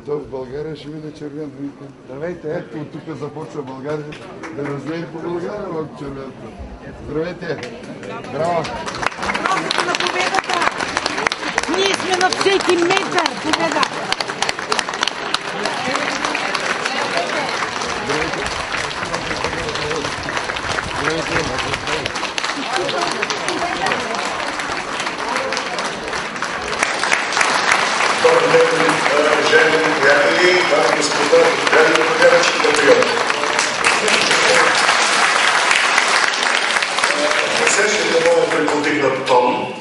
то в България ще мине червено. Здравейте, ето от тук започва България да разлеем по България малко червеното. Здравейте! Браво! Просто на победата! Ние сме на всеки метър победа! Добър ден, уважаеми приятели, дами и господа, драги български патриоти. Сега ще да мога преподигнат тон.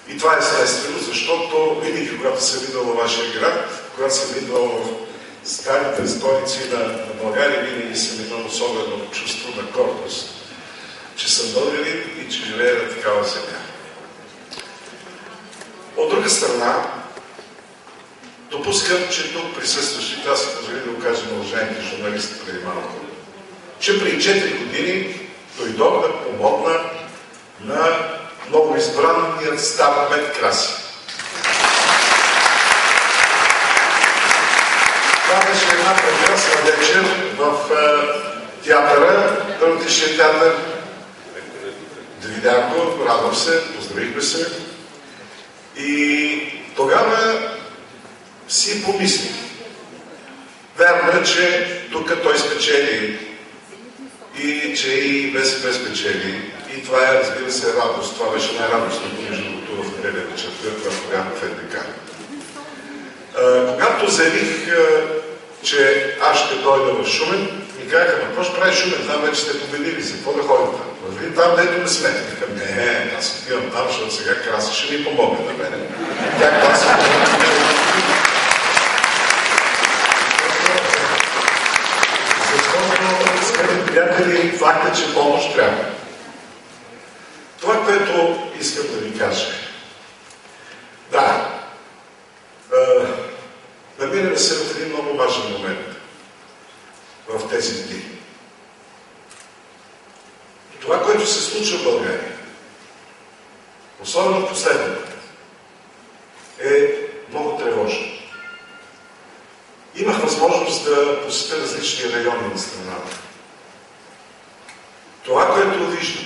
И това е естествено, защото винаги, когато съм идвал във вашия град, когато съм идвал в старите столици на България, винаги съм имал особено чувство на гордост, че съм българин и че живея на такава земя. От друга страна, допускам, че тук присъстващите, аз си позволя да го кажа на уважаемите журналисти преди малко, че преди 4 години дойдох да помогна на новоизбраният стар кмет Краси. Това беше една прекрасна вечер в театъра, Драматичния театър. Да видях го, радвам се, поздравихме се. И тогава си помислих. Верно е, че тук той спечели и че и БСП спечели. И това е, разбира се, радост. Това беше най-радостното между другото в неделя вечерта, когато бях в НДК. Когато заявих, че аз ще дойда в Шумен, ми казаха, какво ще прави Шумен? Там вече сте победили, за какво да ходите? Върви там, дето не сме. Викам, не, аз отивам там, защото сега Краси ще ми помогне на мене. Как аз се защото, скъпи приятели, факта, че помощ трябва. Това, което искам да ви кажа. Да, намираме се в един много важен момент в тези дни. Това, което се случва в България, особено в последното, е много тревожно. Имах възможност да посетя различни райони на страната. Това, което виждам,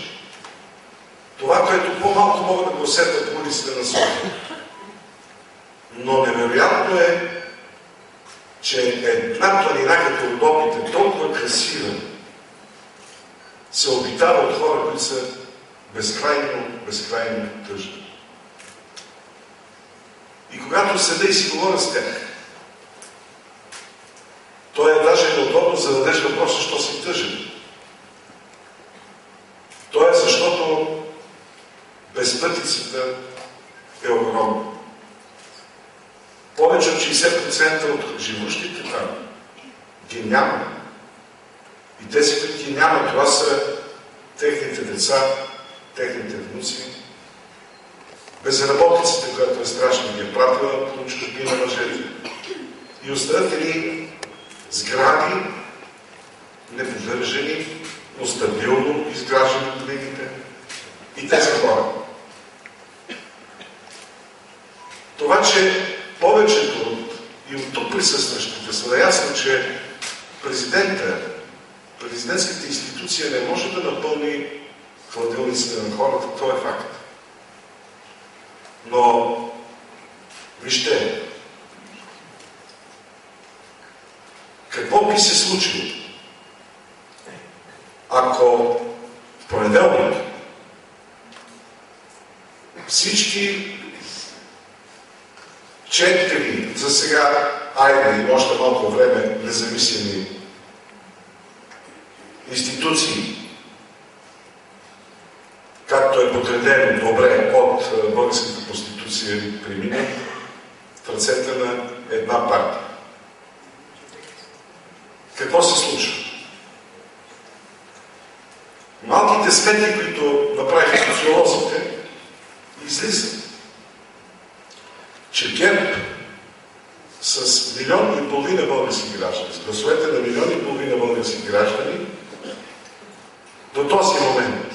това, което по-малко могат да го усетят по улиците на София. Но невероятно е, че една планина като Родопите, толкова красива, се обитава от хора, които са безкрайно тъжни. И когато седа и си говоря с тях, то е даже неудобно за да дадеш въпрос, защо си тъжен. То е защото безпътицата е огромна. Повече от 60% от живущите там ги няма. И тези, които ги няма, това са техните деца, техните внуци. Безработицата, която е страшна, ги е пратила от чужбина мъжете. И оставят ли сгради, неподдържани, но стабилно изграждани годините. И тези хора. Това, че повечето и от тук присъстващите са наясно, че президентската институция не може да напълни хладилниците на хората, това е факт. Но, вижте, какво би се случило, ако в понеделник всички 4 за сега, айде и още малко време, независими институции, както е подредено добре от Българската конституция, преминат в ръцете на една партия. Какво се случва? Малките сметки, които направиха социолозите, излизат, че ГЕРБ с 1,5 милиона български граждани, с гласовете на 1,5 милиона български граждани, до този момент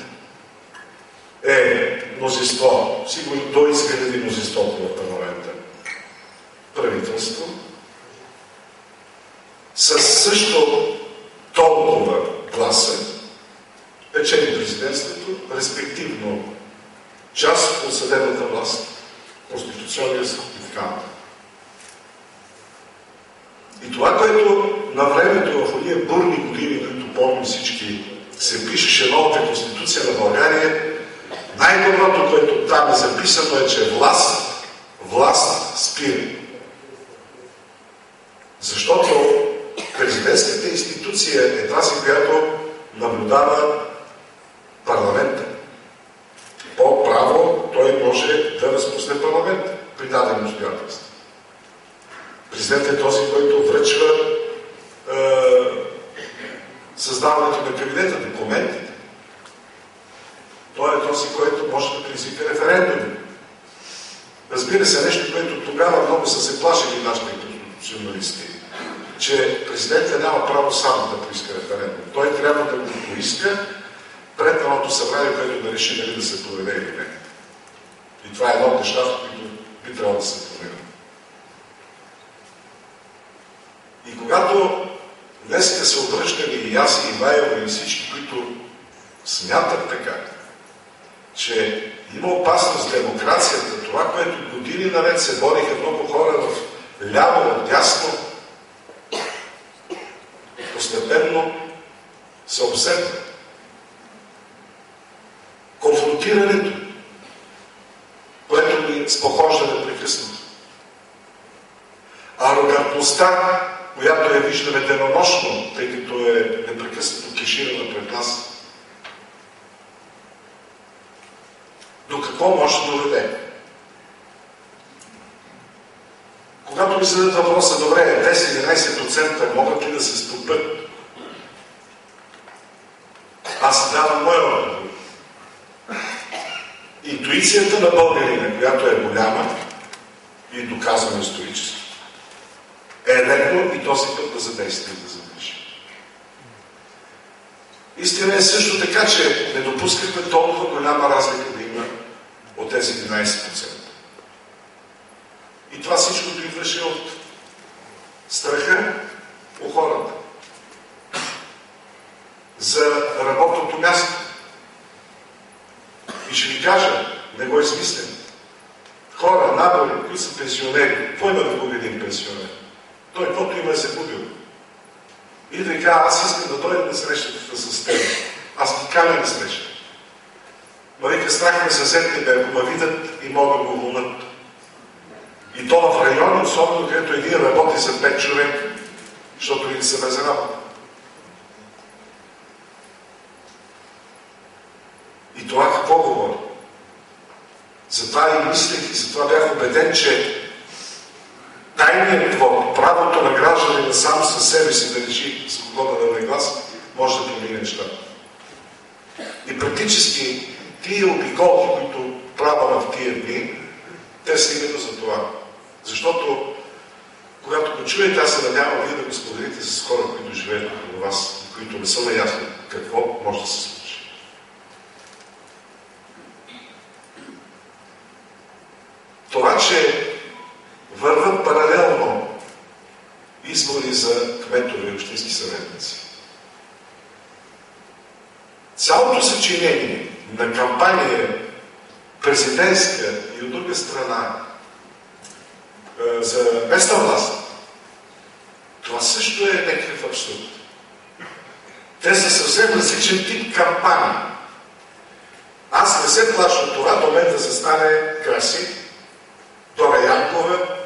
е мнозинство, сигурно до изгради мнозинството в парламента, правителство, част от съдебната власт, Конституционния съд и така нататък. И това, което на времето в ония бурни години, които помним всички, се пишеше новата Конституция на България, най-доброто, което там е записано е, че власт спира. Защото президентската институция е тази, която наблюдава парламента. По право той може да разпусне парламента при дадени обстоятелства. Президент е този, който връчва създаването на кабинета, документите. Той е този, който може да предизвика референдум. Разбира се, нещо, което тогава много са се плашили нашите конституционалисти, че президентът няма право сам да поиска референдум. Той трябва да го поиска пред Народното събрание, което да реши дали да се проведе или не. И това е едно от нещата, които би трябвало да се проведе. И когато днеска се обръщали и аз, и Ивайло, и всички, които смятат така, че има опасност демокрацията, това, което години наред се бориха много хора в ляво, в дясно, постепенно се обсебва. Конфронтирането, което ни спохожда непрекъснато. Арогантността, която я виждаме денонощно, тъй като е непрекъснато кеширана пред нас. До какво може да доведе? Когато ми зададат въпроса, добре, 10-11% могат ли да се стопят? Аз давам моя отговор. Интуицията на българина, която е голяма и доказана исторически, е леко и този път да задейства и да задържи. Истина е също така, че не допускахме толкова голяма разлика да има от тези 11%. И това всичкото идваше от страха у хората за работното място. И ще ви кажа, не го измислям. Хора, набори, които са пенсионери, какво има да губи един пенсионер? Той каквото има е загубил. И да ви кажа, аз искам да дойда на срещата с теб. Аз ги каня на среща. Ма вика, страх ме съседните, ако ме видят и могат да го уволнат. И то в райони, особено където един работи за 5 човека, защото ги са без работа. И това какво говори? Затова и мислех, и затова бях убеден, че тайният твор, правото на гражданина сам със себе си да реши с кого да даде глас, може да промени нещата. И практически тия обиколки, които правя в тия дни, те са именно за това. Защото, когато го чуете, аз се надявам вие да го споделите с хора, които живеят около вас, които не са наясни какво може да се случи. Това, че върват паралелно избори за кметове и общински съветници. Цялото съчинение на кампания президентска и от друга страна за местна власт, това също е някакъв абсурд. Те са съвсем различен тип кампания. Аз не се плаша от това до мен да застане Краси, Дора Янкова,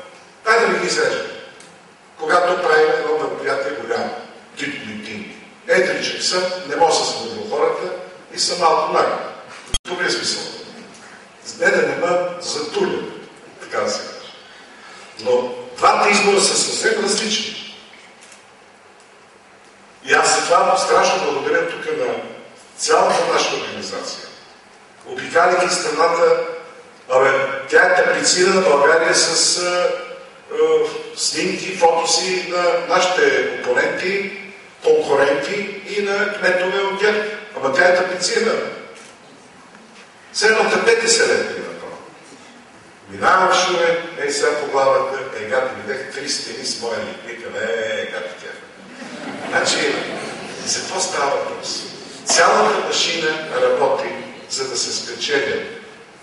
дай да ви ги изрежа. Когато правим едно мероприятие голямо, тит-митинг. Етричък съм, не мога да се събудил хората и съм малко нагло. Тук е смисъл. Не да не ме затуля, така да се каже. Но двата избора са съвсем различни. И аз за това страшно благодаря тук на цялата наша организация. Обикаляйки страната, тя е таблицирана България с снимки, фотоси на нашите опоненти, конкуренти и на кметове от ГЕРБ. Ама тя е таблицирана. Все едно тъпете се лепи на това. Минавам в Шумен, сега по главата, гати видях 3 стени с моя лик. Викам, гати тя. Значи, за какво става въпрос? Цялата машина работи, за да се спечелят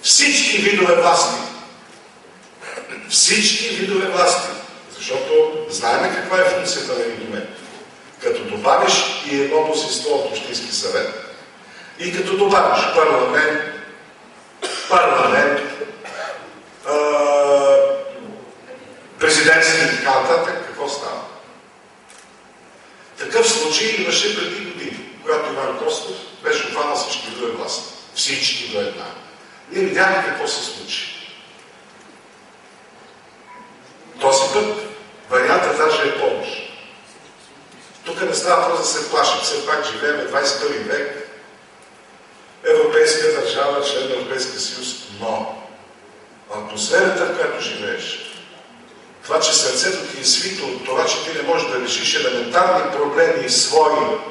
всички видове власти. Всички видове власти. Защото знаем каква е функцията на един момент. Като добавиш и едно мнозинство от Общински съвет, и като добавиш парламент, президентски и така нататък, какво става? Такъв случай имаше преди години, когато Иван Костов беше обхванал всички видове власти. Всички до една. Ние видяхме какво се случи. Този път вариантът даже е по-лош. Тук не става въпрос да се плашим. Все пак живеем 21 век, европейска държава, член на Европейския съюз, но атмосферата, в която живееш, това, че сърцето ти е свито от това, че ти не можеш да решиш елементарни проблеми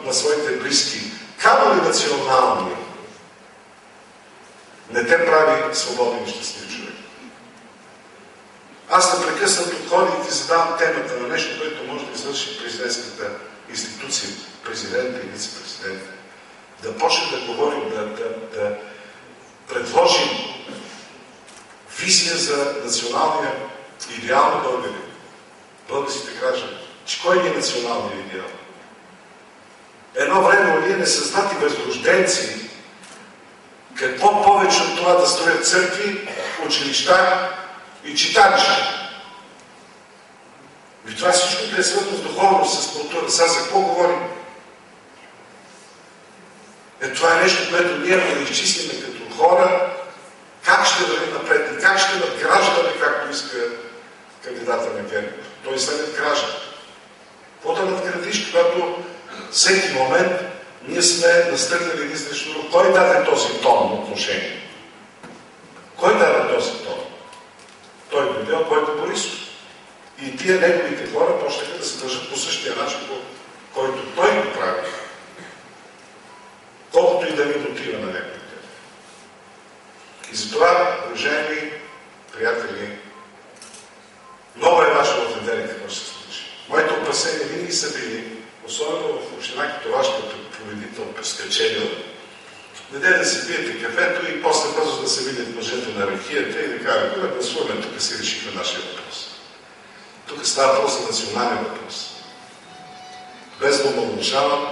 на своите близки, камо ли национални, не те прави свободен и щастлив човек. Аз непрекъснато ходя и ти задавам темата на нещо, което може да извърши президентската институция, президента и вице-президента. Да почнем да говорим, да предложим визия за националния идеал на българите, българските граждани. Че кой ни е националният идеал? Едно време ние несъзнати възрожденци, какво повече от това да строят църкви, училища и читалища? И това всичко е свързано с духовност, с култура. Сега за какво говорим? Това е нещо, което ние да изчислиме като хора, как ще вървим напред и как ще надграждаме, както иска кандидата на ГЕРБ. Той се надгражда. Какво да надградиш, когато всеки момент ние сме настъпили един срещу друг? Кой даде този тон на отношение? Кой даде този тон? Той дойде от Бойко Борисов. И тия неговите хора почнаха да се държат по същия начин, по който той го прави. Колкото и да ни дотива на неговите. И затова, уважаеми приятели, много е важно да определим какво ще се случи. Моите опасения винаги са били, особено в община Китовашка, победител Пескачелио, да си пиете кафето и после бързо да се видят мъжете на ракията и да кажат, да гласуваме, тук си решихме нашия въпрос. Тук става въпрос за национален въпрос. Без да омалважавам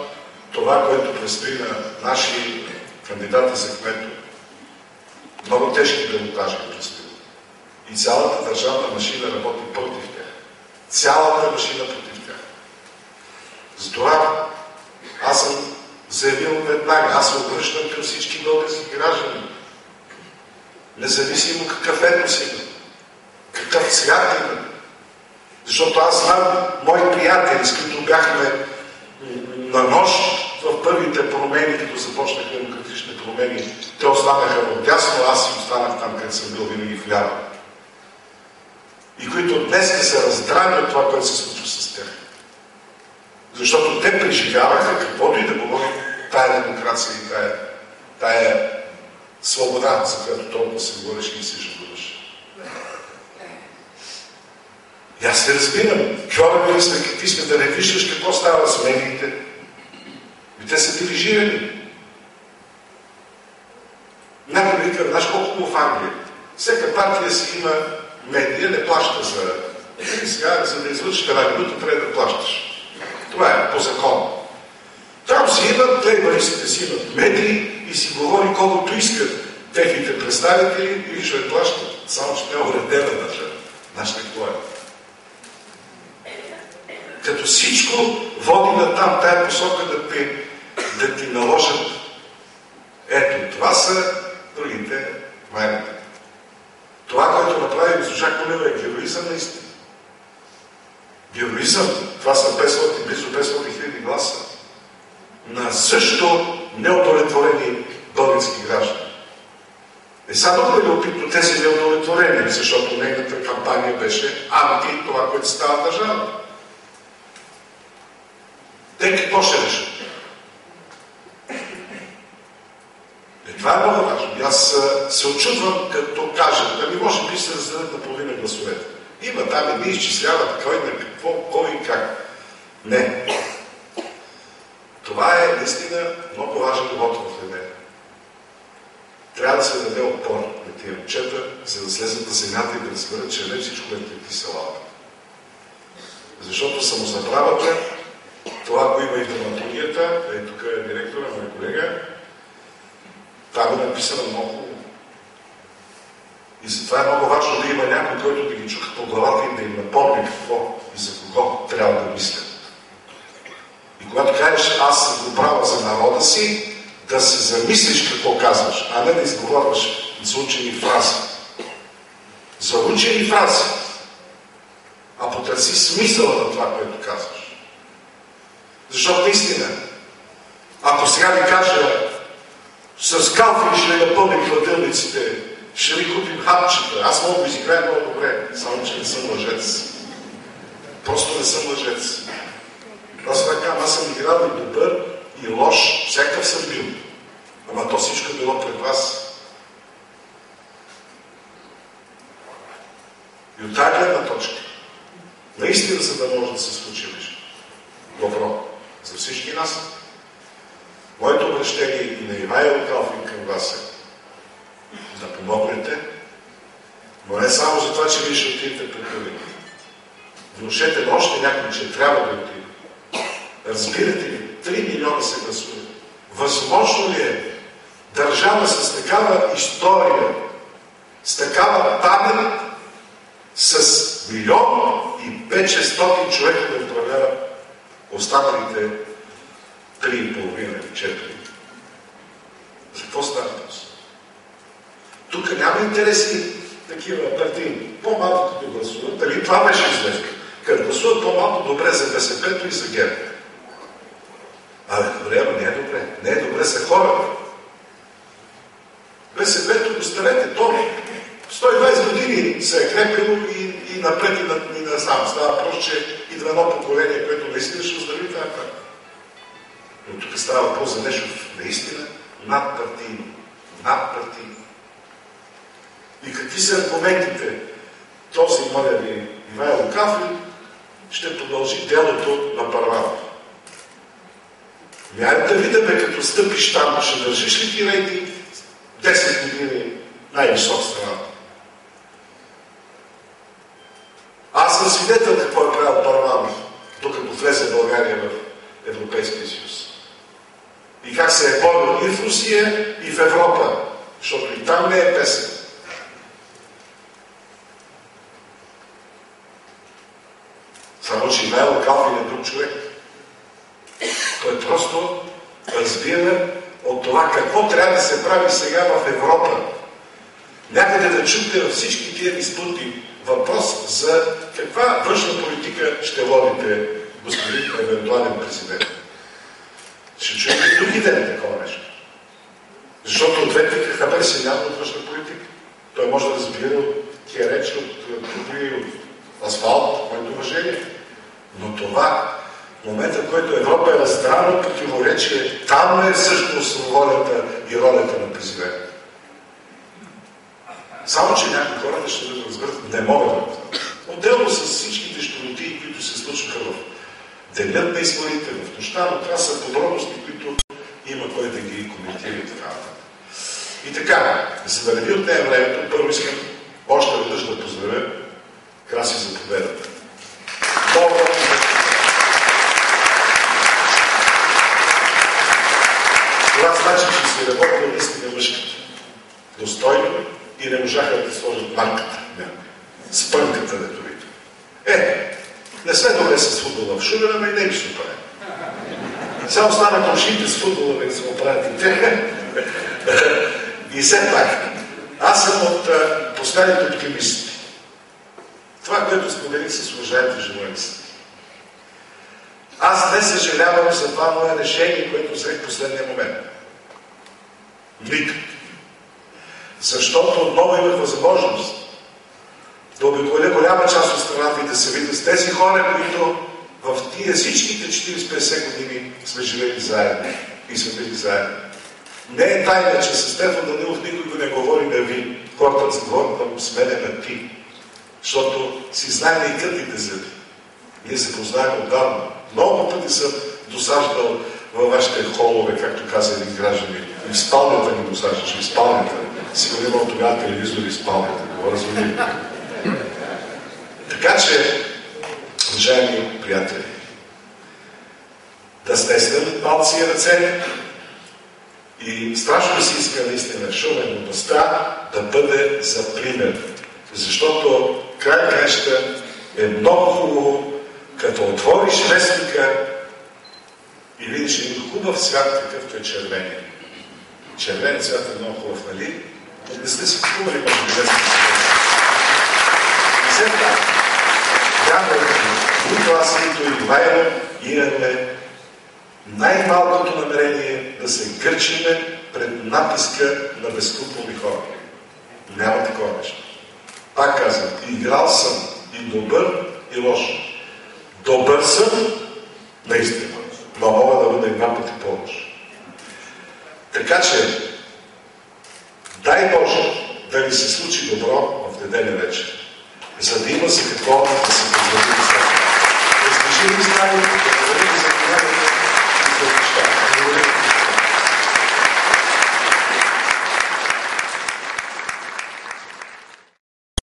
това, което предстои на наши кандидати за кметове. Много тежки балотажи предстои. И цялата държавна машина работи против тях. Цялата машина против тях. Затова аз съм заявил веднага, аз се обръщам към всички български граждани. Независимо какъв етнос има, какъв цвят има. Защото аз знам мои приятели, с които бяхме на нощ в първите промени, като започнаха демократични промени, те останаха отдясно, аз си останах там, където съм бил винаги вляво. И които днес се раздрани от това, което се случва с тях. Защото те преживяваха каквото и да говори тая демокрация и тая свобода, за която толкова се говореше и се жадуваше. И аз се разбирам. Хора сме, какви сме, да не виждаш какво става с медиите. И те са дирижирани. Някой вика, знаеш колко в Англия? Всяка партия си има медия, не плаща за... И сега, за да извършиш една минута, трябва да плащаш. Това е по закон. Там си имат, лейбаристите си имат медии и си говори колкото искат техните представители и ще плащат. Само, че не е уредена държава. Знаеш какво е? Като всичко води на там, тая посока да ти наложат. Ето, това са другите майните. Това, което направи госпожа Кунева, е героизъм наистина. Героизъм, това са 500, близо 500 хиляди гласа на също неудовлетворени български граждани. И само да е опитно тези неудовлетворени, защото нейната кампания беше анти това, което става в държавата. Те какво ще решат? Това е много важно. И аз се очудвам, като кажа, да ми може би се раздадат на половина гласовете. Има там едни изчисляват кой на какво, кой и как. Не. Това е наистина много важен вод в Левен. трябва да се даде отпор на тия момчета, за да слезат на земята и да разберат, че не всичко е преди селата. Защото самозаправата, това го има и в драматургията, тук е директора, мой колега, там е написано много хубаво. И затова е много важно да има някой, който да ги чука по главата и да им напомни какво и за кого трябва да мислят. И когато кажеш, аз съм го правя за народа си, да се замислиш какво казваш, а не да изговорваш заучени фрази. Заучени фрази. А потърси смисъла на това, което казваш. Защото наистина, ако сега ви кажа, с калфи ще напълним хладилниците, ще ви купим хапчета, аз мога да изиграя много добре, само че не съм лъжец. Просто не съм лъжец. Аз така, аз съм играл и добър, и лош, всякакъв съм бил. Ама то всичко е било пред вас. И от тази гледна точка, наистина, за да може да се случи нещо добро за всички нас, моето обращение и на Ивайло Калфин към вас е да помогнете, но не само за това, че вие ще отидете пред парите. Внушете на още някой, че трябва да отиде. Разбирате ли, 3 милиона се гласуват. Възможно ли е държава с такава история, с такава памет, с 1 500 човека да управлява останалите 3,5 или 4? За какво става това? Тук няма интересни такива партии. По-малко като гласуват. Дали това беше известно? Като гласуват по-малко добре за БСП-то и за ГЕРБ. Добре, но не е добре. Не е добре за хората. БСП-то оставете. То 120 години се е крепило и напред и насам. Става просто, че идва едно поколение, което наистина ще оздрави тази партия. Но тук става въпрос за нещо наистина надпартийно. Надпартийно. И какви са аргументите? Този, моля ви, Ивайло Калфин, ще продължи делото на Първанов. Айде да видим, като стъпиш там, ще държиш ли ти рейтинг 10 години най-висок страната? Аз съм свидетел какво е правил Първанов, докато влезе България в Европейския съюз. И как се е борил и в Русия, и в Европа, защото и там не е песен. Само, че Ивайло Калфин е друг човек. Той просто разбира от това какво трябва да се прави сега в Европа. Някъде да чуете във всички тия диспути въпрос за каква външна политика ще водите, господин евентуален президент. Ще чуете други ден такова нещо. Защото ответника Хабер се няма от външна политика. Той може да разбира от тия речи, от асфалт, моето уважение. Но това, в момента, в който Европа е раздрана противоречие, там е всъщност волята и ролята на президента. Само, че някои хората ще да разберат, не могат да разберат. Отделно с всичките щуротии, които се случваха в денят на изборите, в нощта, но това са подробности, които има кой да ги коментира и така. И така, за да не ви отнея времето, първо искам още веднъж да поздравя Краси за победата. Много това значи, че си работил наистина мъжката. Достойно и не можаха да сложат марката. С пънката на турито. Не сме добре с футбола в Шумен, ама и не ми ще прави. Сега остана комшиите с футбола, да се оправят и те. И все пак, аз съм от последните оптимисти. Това, което споделих с уважаемите журналисти. Аз не съжалявам за това мое решение, което взех в последния момент. Никак. Защото отново имах възможност да обиколя голяма част от страната и да се видя с тези хора, които в тия всичките 40-50 години сме живели заедно и сме били заедно. Не е тайна, че с Стефан Данилов никой не говори на ви. Хората говорят да му смене на ти. Защото си знаем и къртите зъби. Ние се познаем отдавна. Много пъти съм досаждал във вашите холове, както каза един гражданин. В спалнята ни досаждаш, в спалнята. сигурно имал тогава телевизори в спалнята, говоря за години. Така че, уважаеми приятели, да стеснем палци и ръце и страшно си иска наистина Шумен областта да бъде за пример. Защото край на краища е много хубаво, като отвориш вестника и видиш един хубав цвят, какъвто е червения. Червен цвят е много хубав, нали? Не сте си купували, може би, вестника. И след това, вярвайте, нито аз, нито и Вайро имаме най-малкото намерение да се гърчиме пред натиска на безкруполни хора. Няма такова нещо. Пак казвам, играл съм и добър, и лош. Добър съм, наистина, но мога да бъда и два пъти по-лош. Така че, дай Боже да ни се случи добро в неделя вечер, за да има за какво да се позволи. Разреши ми